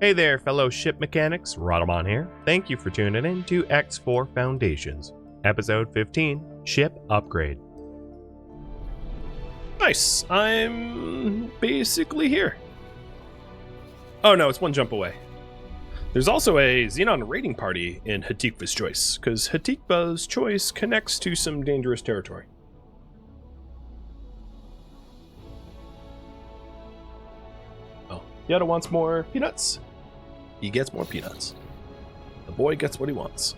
Hey there, fellow ship mechanics, Rhadamant here. Thank you for tuning in to X4 Foundations, Episode 15, Ship Upgrade. Nice, I'm basically here. Oh no, it's one jump away. There's also a Xenon raiding party in Hatikva's Choice, because Hatikva's Choice connects to some dangerous territory. Oh, Yetta wants more peanuts. He gets more peanuts. The boy gets what he wants.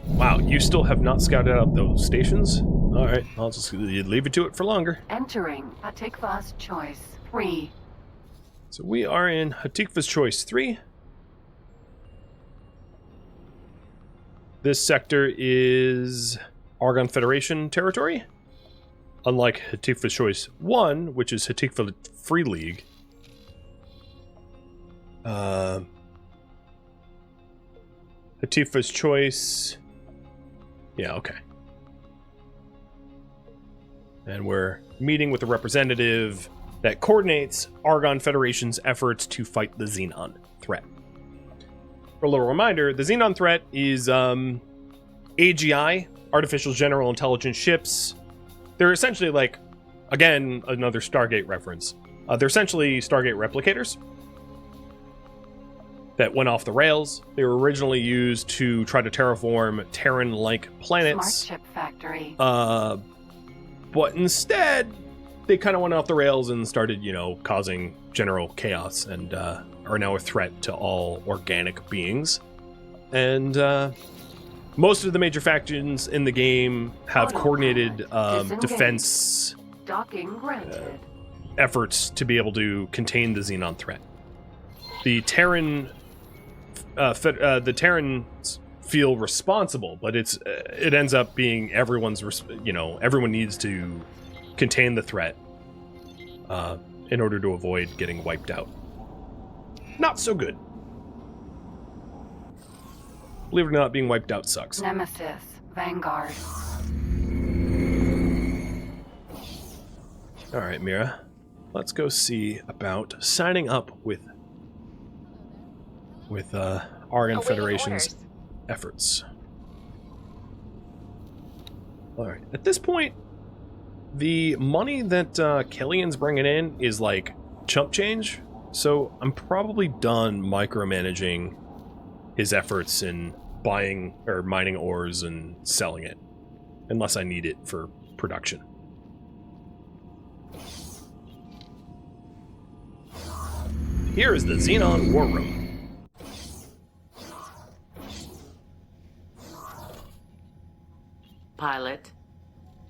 Wow, you still have not scouted out those stations? Alright, I'll just leave it to it for longer. Entering Hatikva's Choice 3. So we are in Hatikva's Choice 3. This sector is Argon Federation territory. Unlike Hatikva's Choice 1, which is Hatikva Free League. Hatikva's Choice... Yeah, okay. And we're meeting with a representative that coordinates Argon Federation's efforts to fight the Xenon threat. For a little reminder, the Xenon threat is AGI, Artificial General Intelligence ships. They're essentially like, again, another Stargate reference. They're essentially Stargate replicators that went off the rails. They were originally used to try to terraform Terran-like planets. Smart chip factory. But instead, they kind of went off the rails and started, causing general chaos and are now a threat to all organic beings. And most of the major factions in the game have coordinated defense Docking granted. efforts to be able to contain the Xenon threat. The Terrans feel responsible, but it ends up being everyone needs to contain the threat in order to avoid getting wiped out. Not so good. Believe it or not, being wiped out sucks. Nemesis. Vanguard. Alright, Mira. Let's go see about signing up with Argon Federation's efforts. Alright, at this point, the money that Killian's bringing in is like chump change, so I'm probably done micromanaging his efforts in buying or mining ores and selling it, unless I need it for production. Here is the Xenon War Room. Pilot.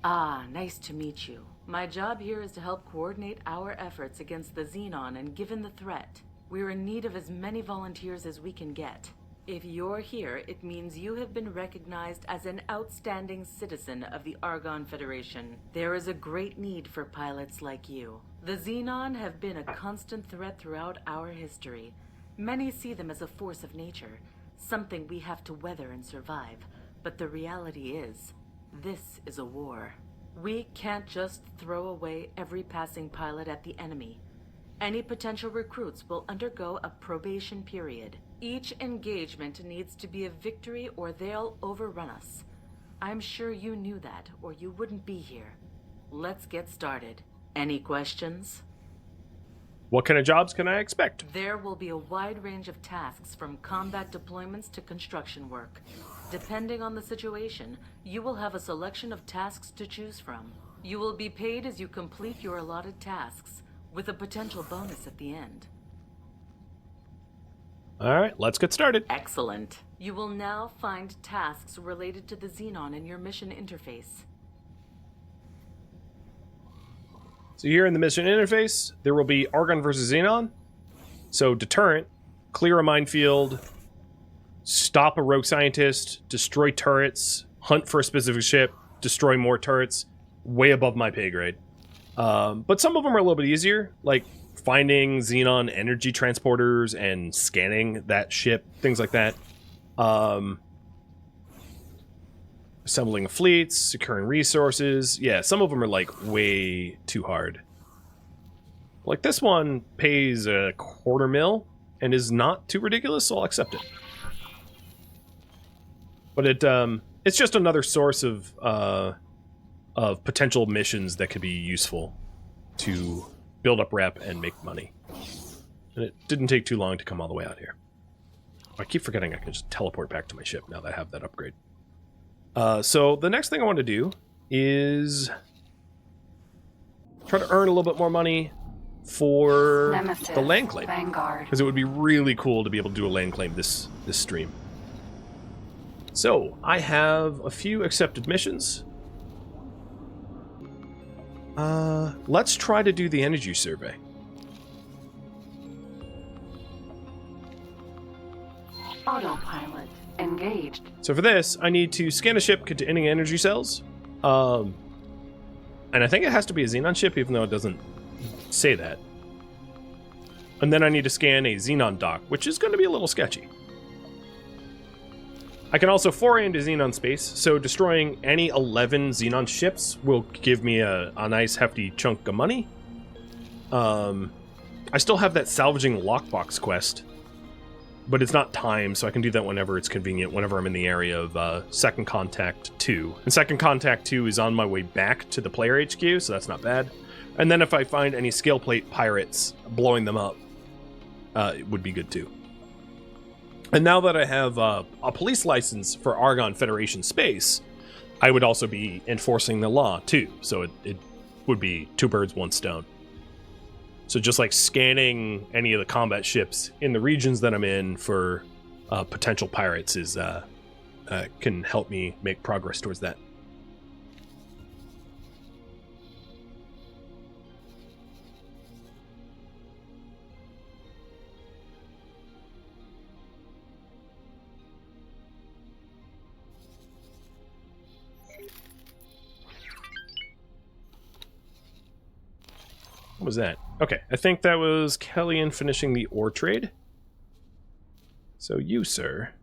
Ah, nice to meet you. My job here is to help coordinate our efforts against the Xenon, and given the threat, we're in need of as many volunteers as we can get. If you're here, it means you have been recognized as an outstanding citizen of the Argon Federation. There is a great need for pilots like you. The Xenon have been a constant threat throughout our history. Many see them as a force of nature, something we have to weather and survive. But the reality is, this is a war. We can't just throw away every passing pilot at the enemy. Any potential recruits will undergo a probation period. Each engagement needs to be a victory or they'll overrun us. I'm sure you knew that, or you wouldn't be here. Let's get started. Any questions? What kind of jobs can I expect? There will be a wide range of tasks, from combat deployments to construction work. Depending on the situation, you will have a selection of tasks to choose from. You will be paid as you complete your allotted tasks, with a potential bonus at the end. Alright, let's get started. Excellent. You will now find tasks related to the Xenon in your mission interface. So here in the mission interface, there will be Argon versus Xenon. So deterrent, clear a minefield, stop a rogue scientist, destroy turrets, hunt for a specific ship, destroy more turrets. Way above my pay grade. But some of them are a little bit easier, like finding Xenon energy transporters and scanning that ship, things like that. Assembling fleets, securing resources. Yeah, some of them are like way too hard. Like this one pays a $250,000 and is not too ridiculous, so I'll accept it. But it's just another source of potential missions that could be useful to build up rep and make money. And it didn't take too long to come all the way out here. I keep forgetting I can just teleport back to my ship now that I have that upgrade. So the next thing I want to do is try to earn a little bit more money for Nemesis, the land claim. Vanguard. Because it would be really cool to be able to do a land claim this stream. So, I have a few accepted missions. Let's try to do the energy survey. Autopilot engaged. So for this, I need to scan a ship containing energy cells. And I think it has to be a Xenon ship, even though it doesn't say that. And then I need to scan a Xenon dock, which is going to be a little sketchy. I can also foray into Xenon space, so destroying any 11 Xenon ships will give me a nice hefty chunk of money. I still have that salvaging lockbox quest, but it's not timed, so I can do that whenever it's convenient, whenever I'm in the area of Second Contact 2. And Second Contact 2 is on my way back to the player HQ, so that's not bad. And then if I find any scale plate pirates, blowing them up it would be good too. And now that I have a police license for Argon Federation space, I would also be enforcing the law too, so it would be two birds, one stone. So just like scanning any of the combat ships in the regions that I'm in for potential pirates is can help me make progress towards that. What was that? Okay, I think that was Kellyanne finishing the ore trade. So you, sir.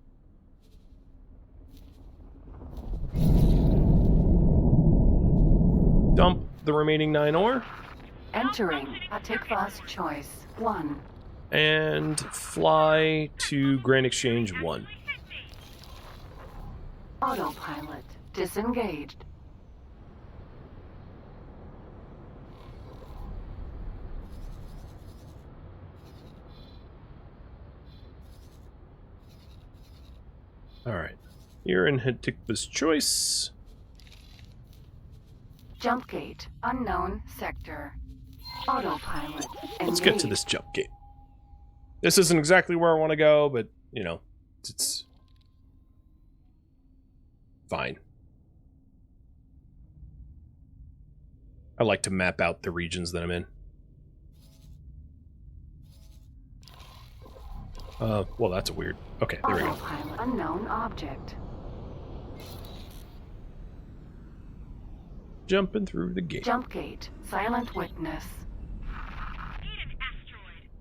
Dump the remaining 9 ore. Entering Atikva's choice 1. And fly to Grand Exchange 1. Autopilot disengaged. Alright. You're in Hatikva's choice. Jump gate unknown sector. Autopilot engaged. Let's get to this jump gate. This isn't exactly where I want to go, but, you know, it's fine. I like to map out the regions that I'm in. Well, that's weird. Okay, there we go. Autopilot unknown object. Jumping through the gate. Jump gate silent witness.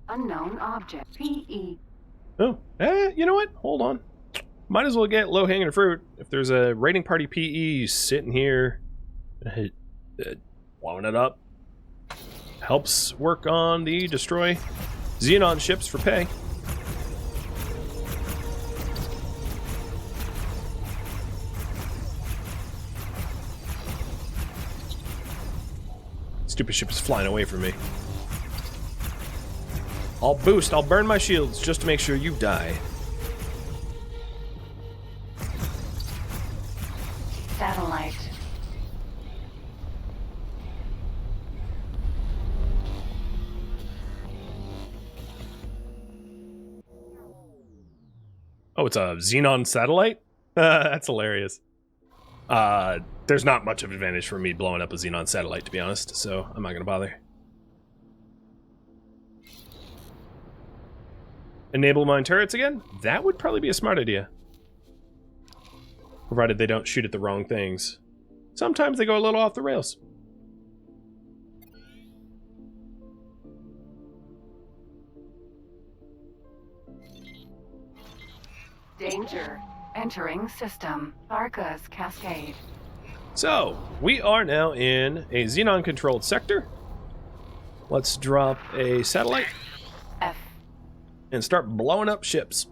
Unknown object. PE. Oh, you know what? Hold on. Might as well get low-hanging fruit. If there's a raiding party PE sitting here, blowing it up, helps work on the destroy Xenon ships for pay. Stupid ship is flying away from me. I'll boost, I'll burn my shields just to make sure you die. Satellite. Oh, it's a Xenon satellite? That's hilarious. There's not much of an advantage for me blowing up a Xenon satellite, to be honest, so I'm not going to bother. Enable mine turrets again? That would probably be a smart idea. Provided they don't shoot at the wrong things. Sometimes they go a little off the rails. Danger. Entering system. Arca's Cascade. So, we are now in a Xenon-controlled sector. Let's drop a satellite F. and start blowing up ships.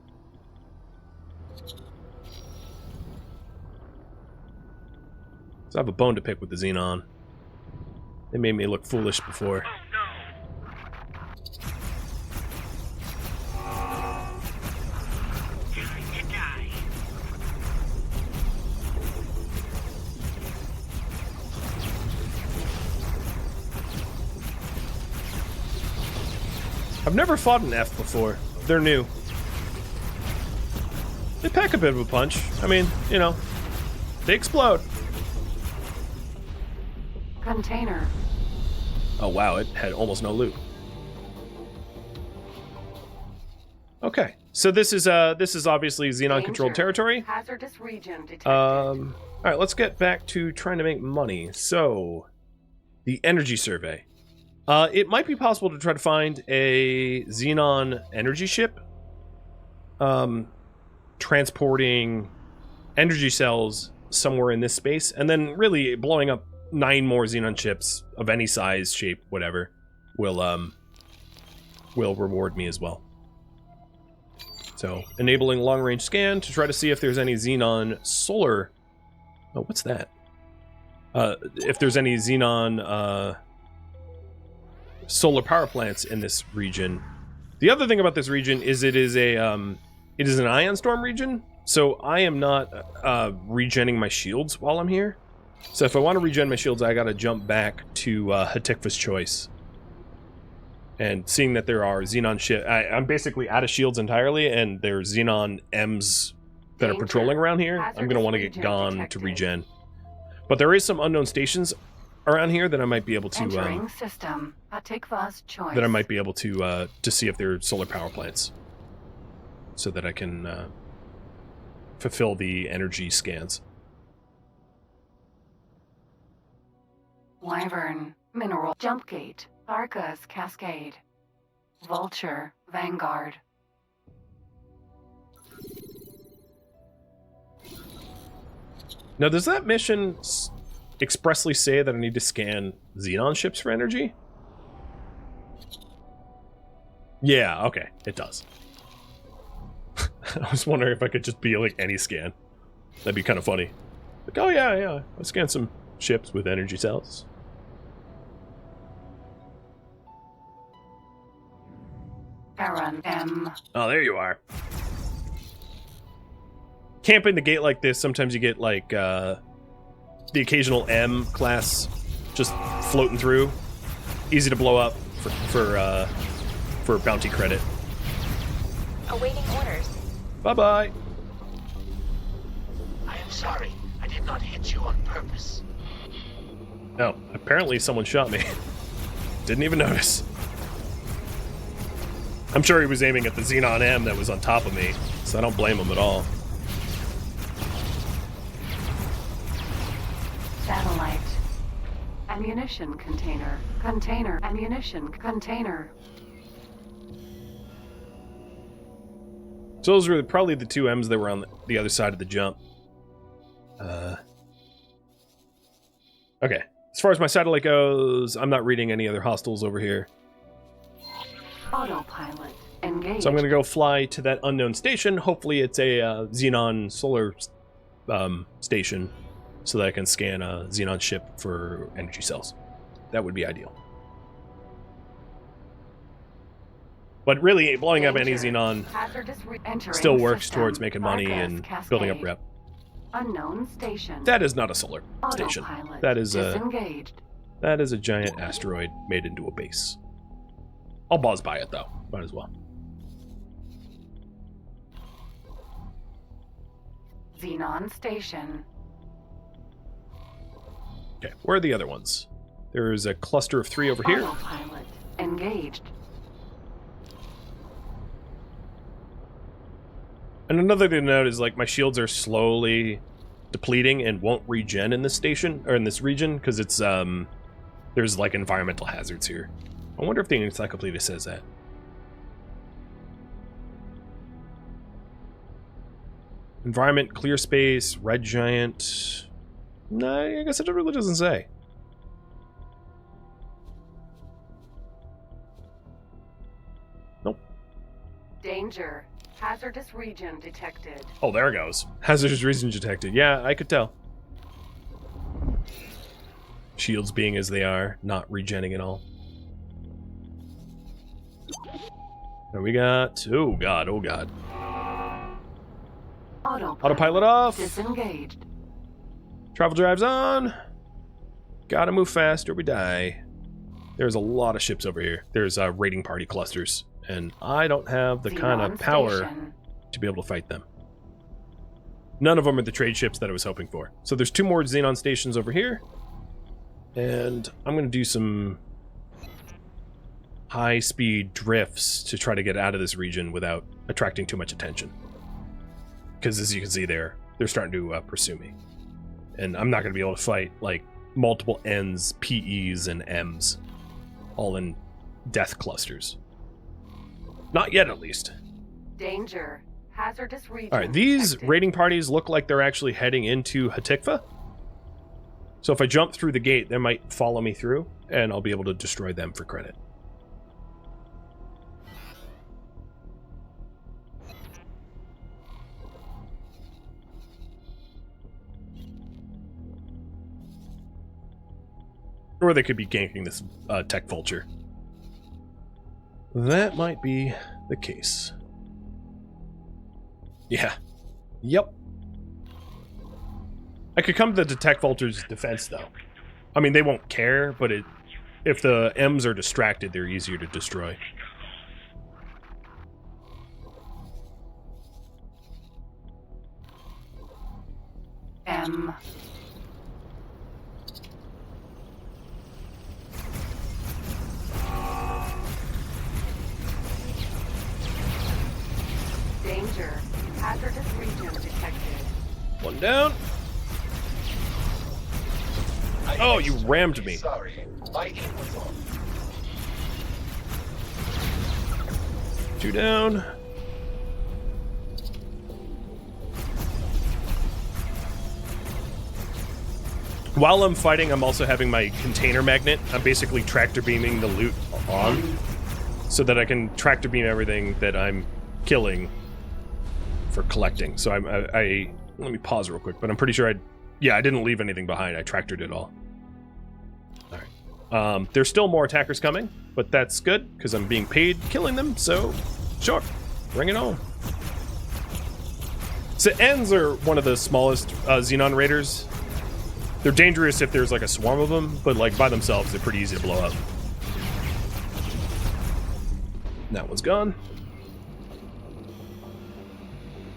So I have a bone to pick with the Xenon. They made me look foolish before. I've never fought an F before. They're new. They pack a bit of a punch. I mean, you know, they explode. Container. Oh wow, it had almost no loot. Okay, so this is obviously Xenon-controlled Danger. territory. Hazardous region detected. All right, let's get back to trying to make money. So, the energy survey. It might be possible to try to find a Xenon energy ship, transporting energy cells somewhere in this space, and then really blowing up 9 more Xenon ships of any size, shape, whatever, will reward me as well. So, enabling long-range scan to try to see if there's any Xenon solar... Oh, what's that? If there's any Xenon, solar power plants in this region. The other thing about this region is it is an ion storm region, so I am not regenning my shields while I'm here. So if I want to regen my shields, I gotta jump back to Hatikva's Choice. And seeing that there are Xenon ships, I'm basically out of shields entirely, and there's Xenon M's that are Danger. patrolling around here. I'm gonna want to get Hazardous gone region to detected. regen. But there is some unknown stations around here that I might be able to Entering system. Hatikva's Choice. that I might be able to see if they're solar power plants, so that I can fulfill the energy scans. Wyvern. Mineral. Jump gate. Arca's Cascade. Vulture. Vanguard. Now, does that mission expressly say that I need to scan Xenon ships for energy? Yeah, okay, it does. I was wondering if I could just be like any scan. That'd be kind of funny. Like, oh yeah, I scanned some ships with energy cells. Aaron M. Oh, there you are. Camping the gate like this, sometimes you get like the occasional M class just floating through. Easy to blow up for bounty credit. Awaiting orders. Bye-bye. I am sorry. I did not hit you on purpose. Oh, apparently someone shot me. Didn't even notice. I'm sure he was aiming at the Xenon M that was on top of me, so I don't blame him at all. Satellite. Ammunition container. Container. Ammunition container. So those were probably the 2 M's that were on the other side of the jump. Okay. As far as my satellite goes, I'm not reading any other hostiles over here. Autopilot. Engage. So I'm going to go fly to that unknown station. Hopefully it's a Xenon solar station, so that I can scan a Xenon ship for energy cells. That would be ideal. But really, blowing up any Danger. Xenon Hazardous entering still works system. towards making money Arca's and Cascade. building up rep. Unknown station. That is not a solar station. Autopilot. That is a disengaged. giant asteroid made into a base. I'll buzz by it though. Might as well. Xenon station. Okay, where are the other ones? There's a cluster of 3 over here. Autopilot. Engaged. And another thing to note is like my shields are slowly depleting and won't regen in this station or in this region because it's there's like environmental hazards here. I wonder if the encyclopedia says that. Environment, clear space, red giant. No, I guess it really doesn't say. Nope. Danger. Hazardous region detected. Oh, there it goes. Hazardous region detected. Yeah, I could tell. Shields being as they are, not regenning at all. And we got... Oh, God. Oh, God. Autopilot off. Disengaged. Travel drives on. Gotta move fast or we die. There's a lot of ships over here. There's raiding party clusters. And I don't have the kind of power to be able to fight them. None of them are the trade ships that I was hoping for. So there's 2 more Xenon stations over here. And I'm going to do some high-speed drifts to try to get out of this region without attracting too much attention. Because as you can see there, they're starting to pursue me. And I'm not going to be able to fight, like, multiple N's, PE's, and M's. All in death clusters. Not yet, at least. Danger. Hazardous region. Alright, these detected. raiding parties look like they're actually heading into Hatikva. So if I jump through the gate, they might follow me through, and I'll be able to destroy them for credit. Or they could be ganking this tech vulture. That might be the case. Yeah. Yep. I could come to the tech vulture's defense, though. I mean, they won't care, but if the M's are distracted, they're easier to destroy. M. Danger. Hazardous region detected. One down. Oh, you rammed me. Sorry, my aim was off. 2 down. While I'm fighting, I'm also having my container magnet. I'm basically tractor beaming the loot on so that I can tractor beam everything that I'm killing for collecting. So I let me pause real quick, but I'm pretty sure I didn't leave anything behind. I tractored it all. All right. There's still more attackers coming, but that's good because I'm being paid killing them. So sure, bring it on. So Ns are one of the smallest Xenon raiders. They're dangerous if there's like a swarm of them, but like by themselves, they're pretty easy to blow up. That one's gone.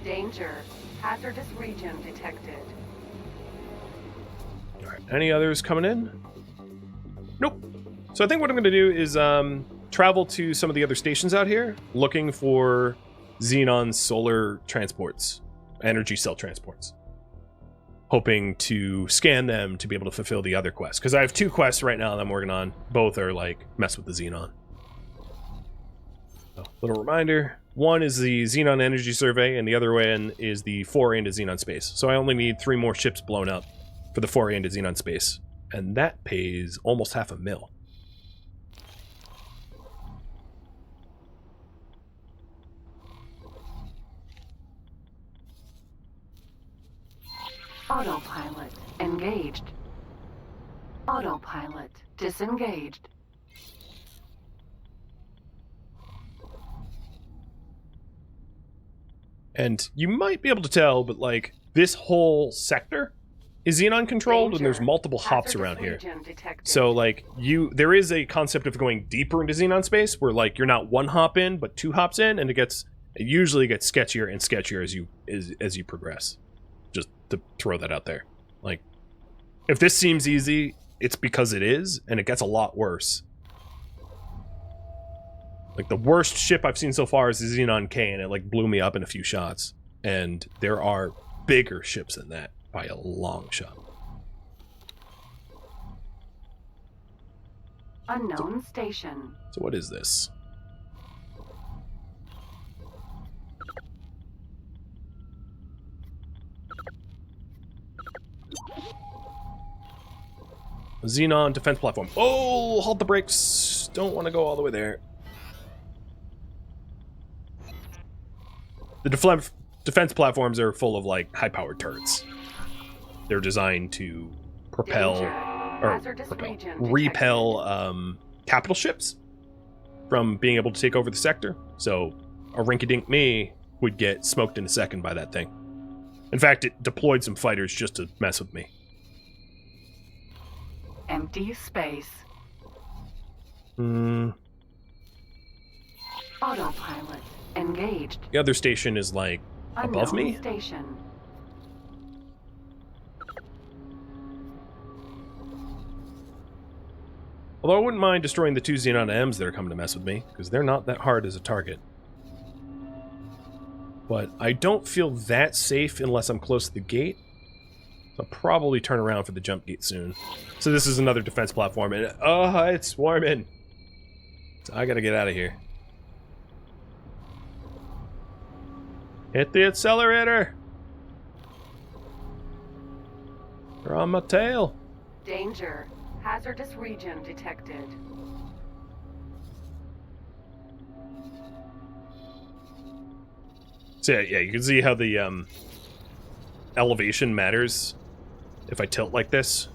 Danger. Hazardous region detected. All right, any others coming in? Nope. So I think what I'm going to do is travel to some of the other stations out here, looking for Xenon solar transports, energy cell transports. Hoping to scan them to be able to fulfill the other quests. Because I have 2 quests right now that I'm working on. Both are like, mess with the Xenon. So, little reminder. One is the Xenon Energy Survey, and the other one is the foray into Xenon Space. So I only need 3 more ships blown up for the foray into Xenon Space. And that pays almost $500,000. Autopilot engaged. Autopilot disengaged. And you might be able to tell, but like, this whole sector is Xenon controlled, and there's multiple hops around here. So like, there is a concept of going deeper into Xenon space, where like, you're not 1 hop in, but 2 hops in, and it usually gets sketchier and sketchier as you progress. Just to throw that out there. Like, if this seems easy, it's because it is, and it gets a lot worse. Like, the worst ship I've seen so far is the Xenon K, and it like blew me up in a few shots. And there are bigger ships than that by a long shot. Unknown station. So what is this? Xenon defense platform. Oh, hold the brakes. Don't want to go all the way there. The defense platforms are full of, like, high-powered turrets. They're designed to repel capital ships from being able to take over the sector. So a rinky-dink me would get smoked in a second by that thing. In fact, it deployed some fighters just to mess with me. Empty space. Autopilot engaged. The other station is, like, above Unknown me. Station. Although I wouldn't mind destroying the 2 Xenon M's that are coming to mess with me, because they're not that hard as a target. But I don't feel that safe unless I'm close to the gate. So I'll probably turn around for the jump gate soon. So this is another defense platform, and it's swarming. So I gotta get out of here. Hit the accelerator! They're on my tail. Danger. Hazardous region detected. So yeah, you can see how the elevation matters if I tilt like this.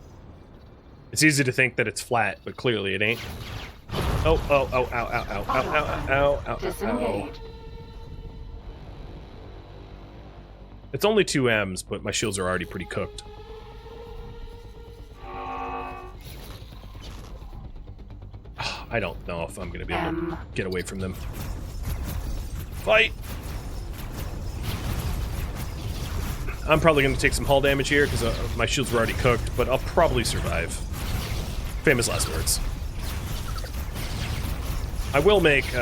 It's easy to think that it's flat, but clearly it ain't. Oh, ow, ow, ow, ow, ow, ow, ow, ow. Disengaged. It's only 2 M's, but my shields are already pretty cooked. I don't know if I'm going to be able to get away from them. Fight! I'm probably going to take some hull damage here because my shields were already cooked, but I'll probably survive. Famous last words. I will make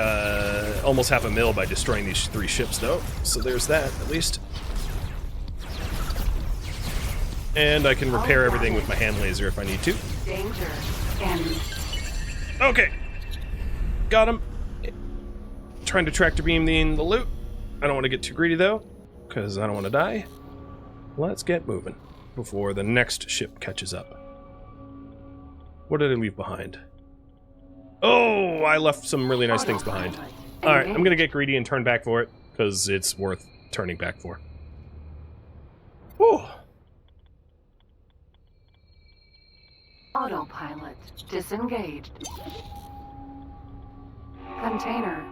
almost half a mil by destroying these 3 ships, though, so there's that, at least. And I can repair everything with my hand laser if I need to. Danger. Okay. Got him. Trying to tractor beam the loot. I don't want to get too greedy, though, because I don't want to die. Let's get moving before the next ship catches up. What did I leave behind? Oh, I left some really nice things behind. Alright, I'm going to get greedy and turn back for it, because it's worth turning back for. Whew. Autopilot disengaged. Container.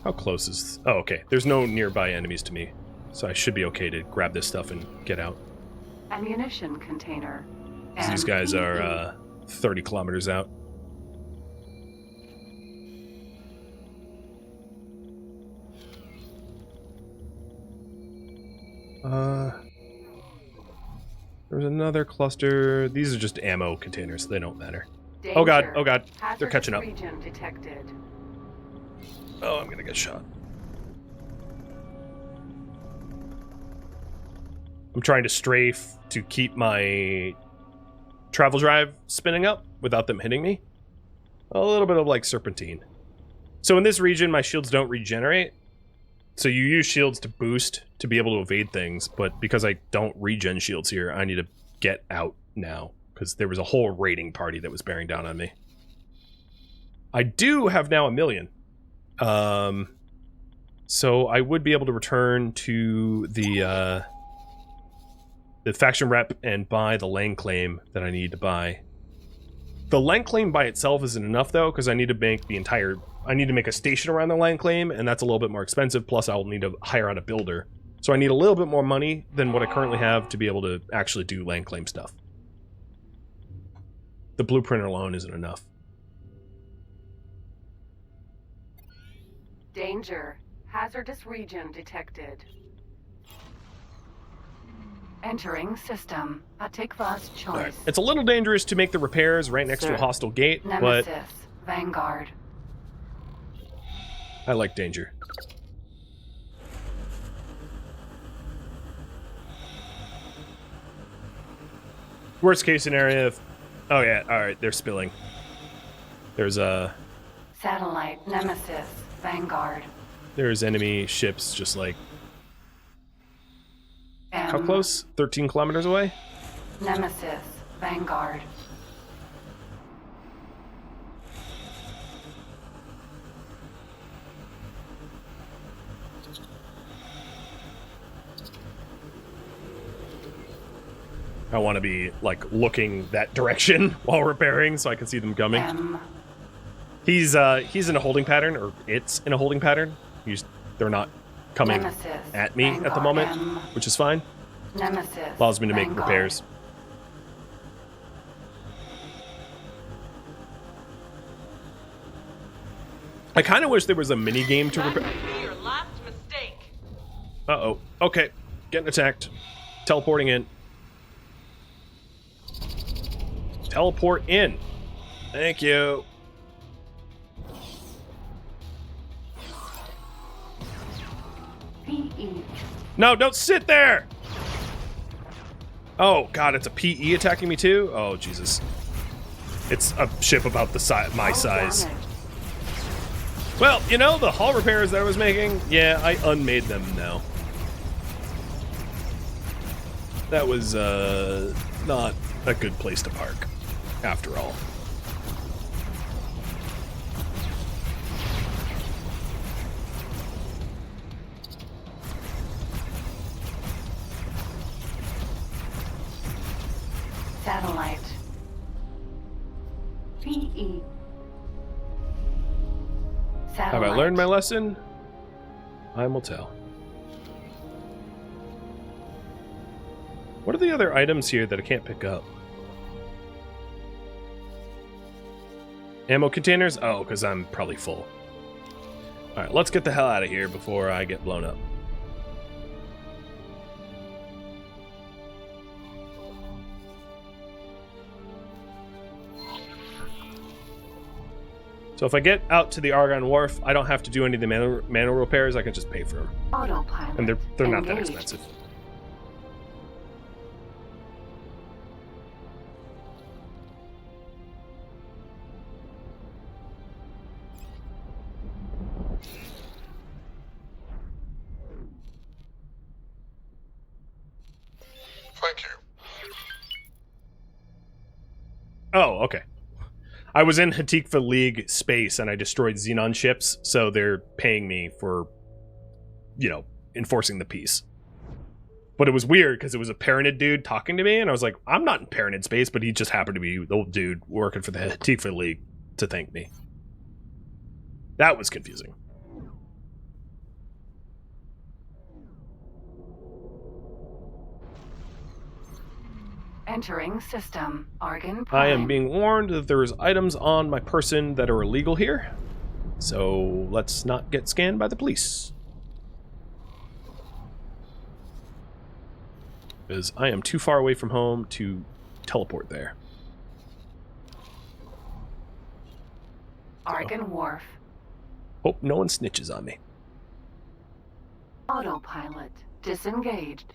How close is... Oh, okay. There's no nearby enemies to me, so I should be okay to grab this stuff and get out. Ammunition container. These guys are 30 kilometers out. There's another cluster. These are just ammo containers. They don't matter. Danger. Oh god, oh god. They're Hazardous catching up. Region detected. Oh, I'm gonna get shot. I'm trying to strafe to keep my travel drive spinning up without them hitting me. A little bit of like serpentine. So in this region, my shields don't regenerate. So you use shields to boost to be able to evade things, but because I don't regen shields here, I need to get out now, because there was a whole raiding party that was bearing down on me. I do have now 1 million. So I would be able to return to the faction rep and buy the land claim that I need to buy. The land claim by itself isn't enough, though, because I need to make I need to make a station around the land claim, and that's a little bit more expensive, plus I'll need to hire out a builder. So I need a little bit more money than what I currently have to be able to actually do land claim stuff. The blueprint alone isn't enough. Danger. Hazardous region detected. Entering system. Atikva's choice. All right. It's a little dangerous to make the repairs right next to a hostile gate, Nemesis. but Vanguard. I like danger. Worst case scenario, if... Oh yeah, alright, they're spilling. There's Satellite. Nemesis. Vanguard. There's enemy ships just like... How close? 13 kilometers away? Nemesis, Vanguard. I want to be, like, looking that direction while repairing so I can see them coming. M. He's in a holding pattern, or it's in a holding pattern. They're not coming Nemesis, at me at the Vanguard, moment, M. which is fine. Nemesis, Allows me to make Vanguard. repairs. I kind of wish there was a mini game to repair. Your last mistake. Uh-oh. Okay. Getting attacked. Teleporting in. Teleport in. Thank you. PE. No, don't sit there! Oh, God, it's a PE attacking me, too? Oh, Jesus. It's a ship about the my All size. damage. Well, you know, the hull repairs that I was making, yeah, I unmade them now. That was, not a good place to park, after all. Satellite. PE. Satellite. Have I learned my lesson? Time will tell. What are the other items here that I can't pick up? Ammo containers? Oh, because I'm probably full. Alright, let's get the hell out of here before I get blown up. So if I get out to the Argon Wharf, I don't have to do any of the manual repairs, I can just pay for them. Autopilot. And they're not that engaged. expensive. Thank you. Oh, okay. I was in Hatikva League space and I destroyed Xenon ships, so they're paying me for, you know, enforcing the peace. But it was weird because it was a Paranid dude talking to me, and I was like, I'm not in Paranid space, but he just happened to be the old dude working for the Hatikva League to thank me. That was confusing. Entering system. Argon I Prime. am being warned that there's items on my person that are illegal here, so let's not get scanned by the police. Because I am too far away from home to teleport there. Argon Wharf. Hope no one snitches on me. Autopilot. Disengaged.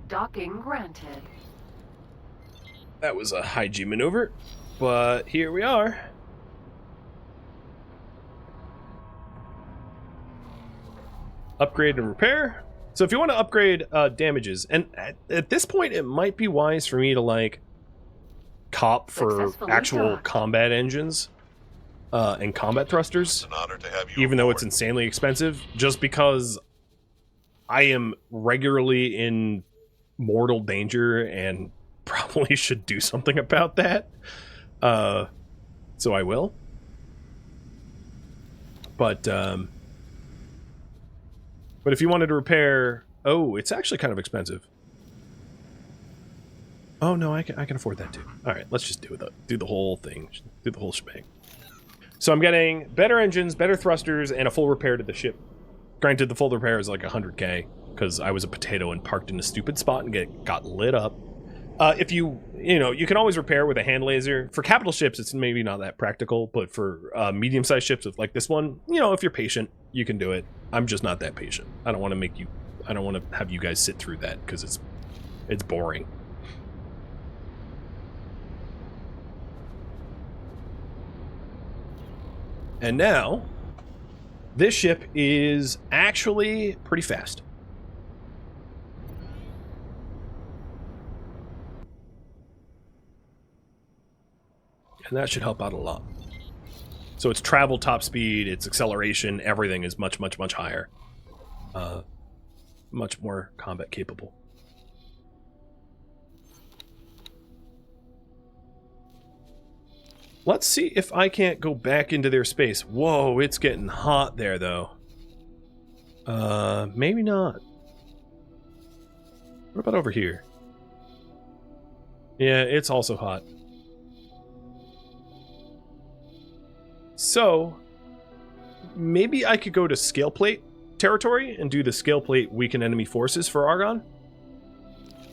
Docking granted. That was a high G maneuver, but here we are. Upgrade and repair. So if you want to upgrade damages, and at this point it might be wise for me to like cop for Successfully actual docked. combat engines and combat thrusters, It's an honor to have you even though it's aboard. insanely expensive, just because I am regularly in mortal danger and probably should do something about that. So I will. But if you wanted to repair, oh, it's actually kind of expensive. Oh no, I can afford that too. All right, let's just do the whole thing, do the whole shebang. So I'm getting better engines, better thrusters, and a full repair to the ship. Granted, the full repair is like 100k because I was a potato and parked in a stupid spot and got lit up. If you can always repair with a hand laser. For capital ships, it's maybe not that practical, but for medium-sized ships like this one, if you're patient, you can do it. I'm just not that patient. I don't want to have you guys sit through that because it's boring. And now This ship is actually pretty fast. And that should help out a lot. So its travel top speed, its acceleration, everything is much, much, much higher. Much more combat capable. Let's see if I can't go back into their space. Whoa, it's getting hot there, though. Maybe not. What about over here? Yeah, it's also hot. So, maybe I could go to scale plate territory and do the scale plate weaken enemy forces for Argon.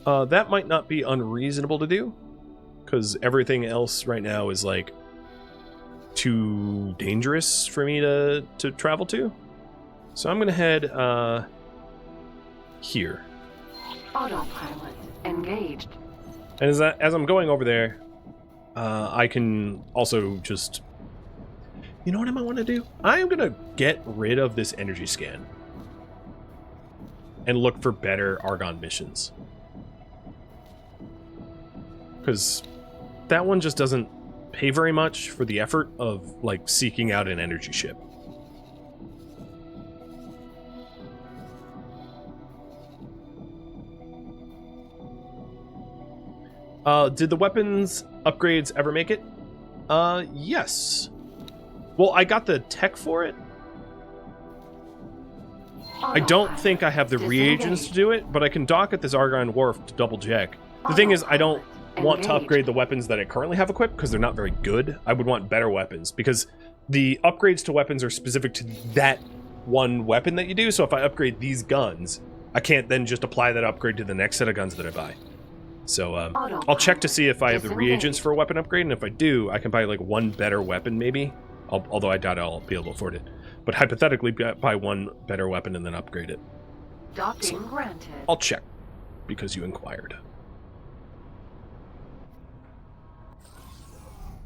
That might not be unreasonable to do, because everything else right now is like too dangerous for me to travel to. So I'm gonna head here. Autopilot engaged. And as I'm going over there, I can also just... You know what I might want to do? I am going to get rid of this energy scan. And look for better Argon missions. Because that one just doesn't pay very much for the effort of, like, seeking out an energy ship. Did the weapons upgrades ever make it? Yes. Well, I got the tech for it. I don't think I have the reagents to do it, but I can dock at this Argon Wharf to double check. The thing is, I don't want to upgrade the weapons that I currently have equipped because they're not very good. I would want better weapons because the upgrades to weapons are specific to that one weapon that you do. So if I upgrade these guns, I can't then just apply that upgrade to the next set of guns that I buy. So I'll check to see if I have the reagents for a weapon upgrade, and if I do, I can buy like one better weapon maybe. Although I doubt I'll be able to afford it. But hypothetically, buy one better weapon and then upgrade it. Docking granted. I'll check, because you inquired.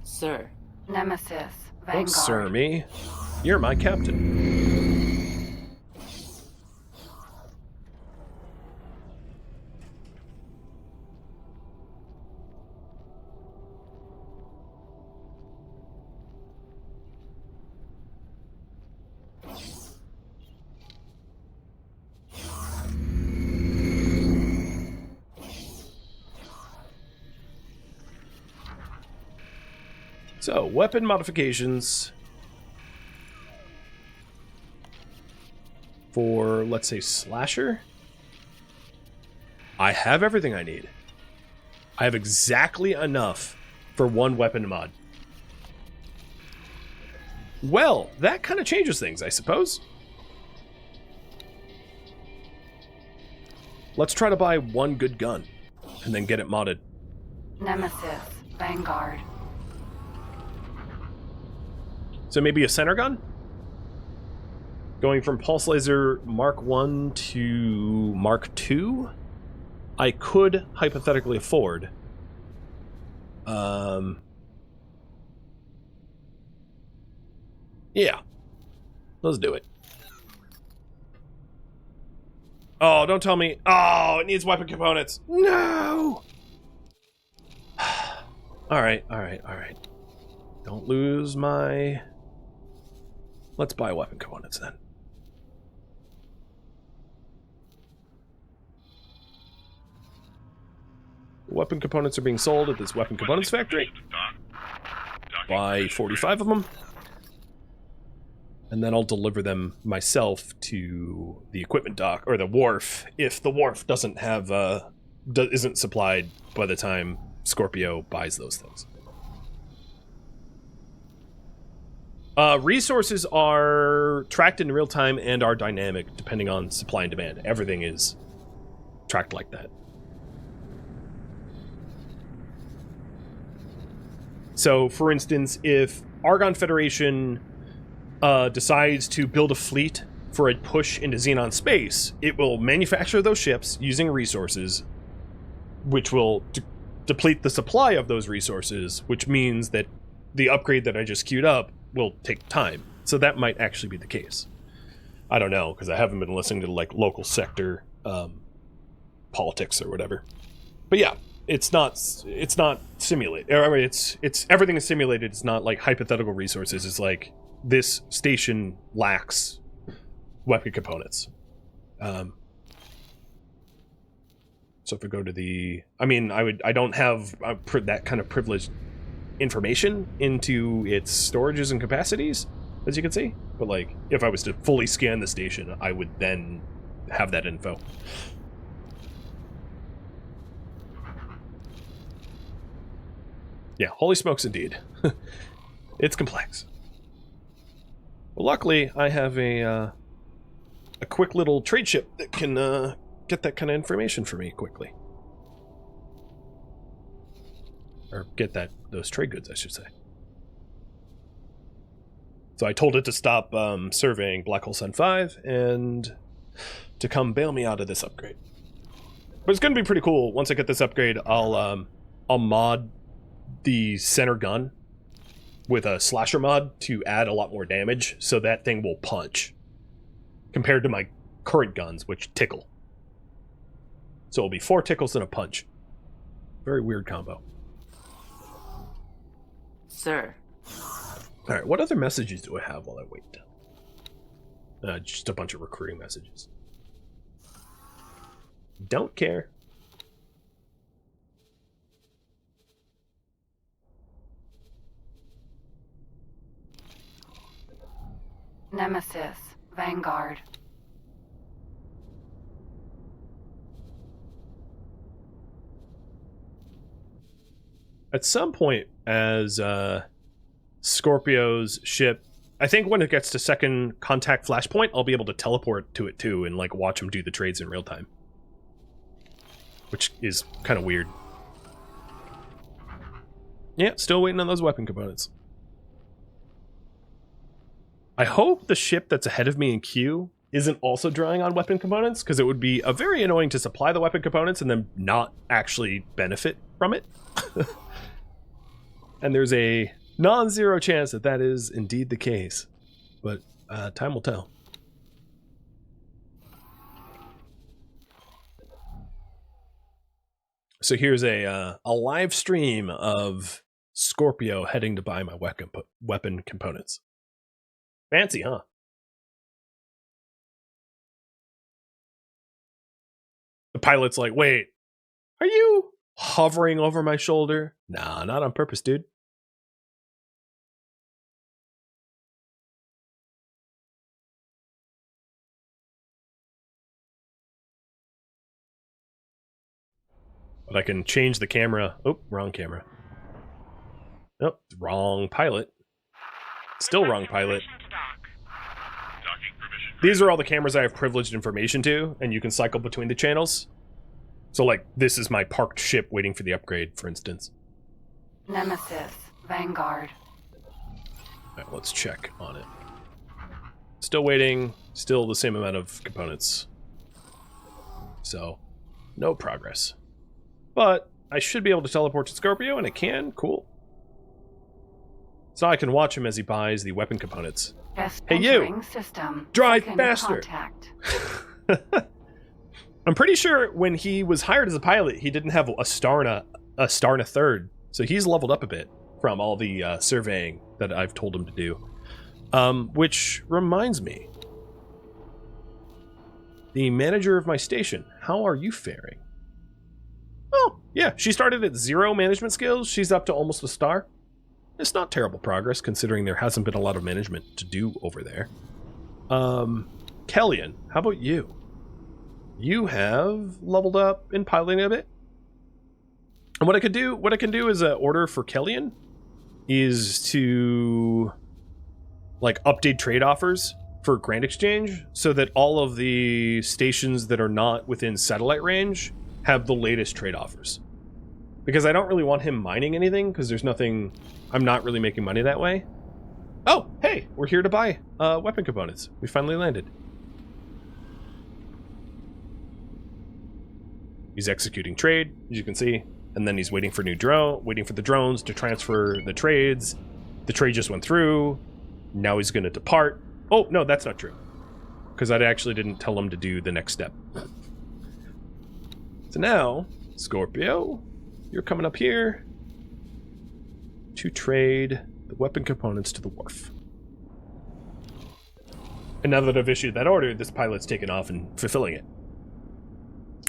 Sir. Nemesis. Vanguard. Don't sir me. You're my captain. So, weapon modifications for, let's say, Slasher. I have everything I need. I have exactly enough for one weapon mod. Well, that kind of changes things, I suppose. Let's try to buy one good gun and then get it modded. Nemesis. Vanguard. So maybe a center gun? Going from Pulse Laser Mark 1 to Mark 2? I could hypothetically afford. Yeah. Let's do it. Oh, don't tell me. Oh, it needs weapon components. No! Alright. Don't lose my... Let's buy weapon components then. Weapon components are being sold at this weapon components factory. Buy 45 of them. And then I'll deliver them myself to the equipment dock, or the wharf, if the wharf doesn't have, isn't supplied by the time Scorpio buys those things. Resources are tracked in real time and are dynamic depending on supply and demand. Everything is tracked like that. So, for instance, if Argon Federation decides to build a fleet for a push into Xenon space, it will manufacture those ships using resources, which will deplete the supply of those resources, which means that the upgrade that I just queued up will take time. So that might actually be the case. I don't know, because I haven't been listening to like local sector politics or whatever. But yeah, it's not simulated. I mean, it's everything is simulated. It's not like hypothetical resources. It's like this station lacks weapon components. So if we go to the, I mean, I don't have that kind of privileged information into its storages and capacities, as you can see. But like, if I was to fully scan the station, I would then have that info. Yeah, holy smokes indeed. It's complex. Well, luckily, I have a quick little trade ship that can get that kind of information for me quickly. Or get those trade goods, I should say. So I told it to stop surveying Black Hole Sun 5 and to come bail me out of this upgrade. But it's going to be pretty cool. Once I get this upgrade, I'll mod the center gun with a slasher mod to add a lot more damage, so that thing will punch compared to my current guns, which tickle. So it'll be 4 tickles and a punch. Very weird combo. Sir. Alright, what other messages do I have while I wait? Just a bunch of recruiting messages. Don't care. Nemesis, Vanguard. At some point, as Scorpio's ship, I think when it gets to second contact flashpoint, I'll be able to teleport to it too and like watch him do the trades in real time, which is kind of weird. Yeah, still waiting on those weapon components. I hope the ship that's ahead of me in queue isn't also drawing on weapon components, because it would be very annoying to supply the weapon components and then not actually benefit from it. And there's a non-zero chance that that is indeed the case. But time will tell. So here's a live stream of Scorpio heading to buy my weapon components. Fancy, huh? The pilot's like, wait, are you hovering over my shoulder? Nah, not on purpose, dude. But I can change the camera. Oh, wrong camera. Nope, wrong pilot. Still wrong pilot. These are all the cameras I have privileged information to, and you can cycle between the channels. So, like, this is my parked ship waiting for the upgrade, for instance. Nemesis, Vanguard. Alright, let's check on it. Still waiting. Still the same amount of components. So, no progress. But I should be able to teleport to Scorpio, and I can. Cool. So now I can watch him as he buys the weapon components. Just Hey, you! entering system. Drive Second faster! Contact. I'm pretty sure when he was hired as a pilot, he didn't have a star and a third. So he's leveled up a bit from all the surveying that I've told him to do. Which reminds me. The manager of my station, how are you faring? Oh, yeah, she started at 0 management skills. She's up to almost a star. It's not terrible progress, considering there hasn't been a lot of management to do over there. Kellyan, how about you? You have leveled up in piloting a bit. And what I can do as an order for Kellyan is to like update trade offers for Grand Exchange so that all of the stations that are not within satellite range have the latest trade offers. Because I don't really want him mining anything, because there's nothing... I'm not really making money that way. Oh, hey, we're here to buy weapon components. We finally landed. He's executing trade, as you can see, and then he's waiting for waiting for the drones to transfer the trades. The trade just went through. Now he's going to depart. Oh, no, that's not true. because I actually didn't tell him to do the next step. So now, Scorpio, you're coming up here to trade the weapon components to the wharf. And now that I've issued that order, this pilot's taken off and fulfilling it.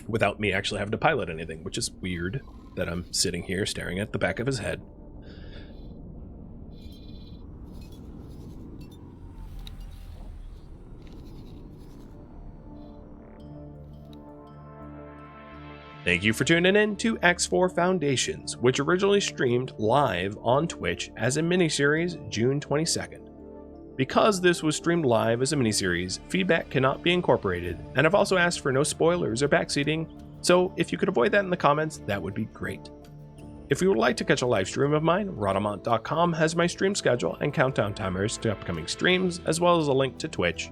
Without me actually having to pilot anything, which is weird that I'm sitting here staring at the back of his head. Thank you for tuning in to X4 Foundations, which originally streamed live on Twitch as a miniseries June 22nd. Because this was streamed live as a miniseries, feedback cannot be incorporated, and I've also asked for no spoilers or backseating, so if you could avoid that in the comments, that would be great. If you would like to catch a live stream of mine, Rhadamant.com has my stream schedule and countdown timers to upcoming streams, as well as a link to Twitch.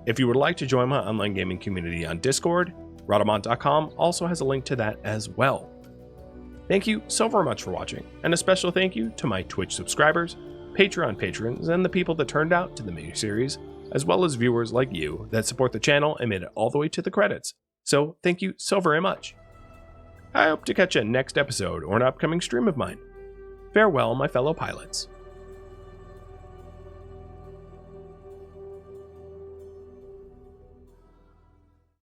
If you would like to join my online gaming community on Discord, Rhadamant.com also has a link to that as well. Thank you so very much for watching, and a special thank you to my Twitch subscribers, Patreon patrons, and the people that turned out to the miniseries, as well as viewers like you that support the channel and made it all the way to the credits. So thank you so very much. I hope to catch you next episode or an upcoming stream of mine. Farewell, my fellow pilots.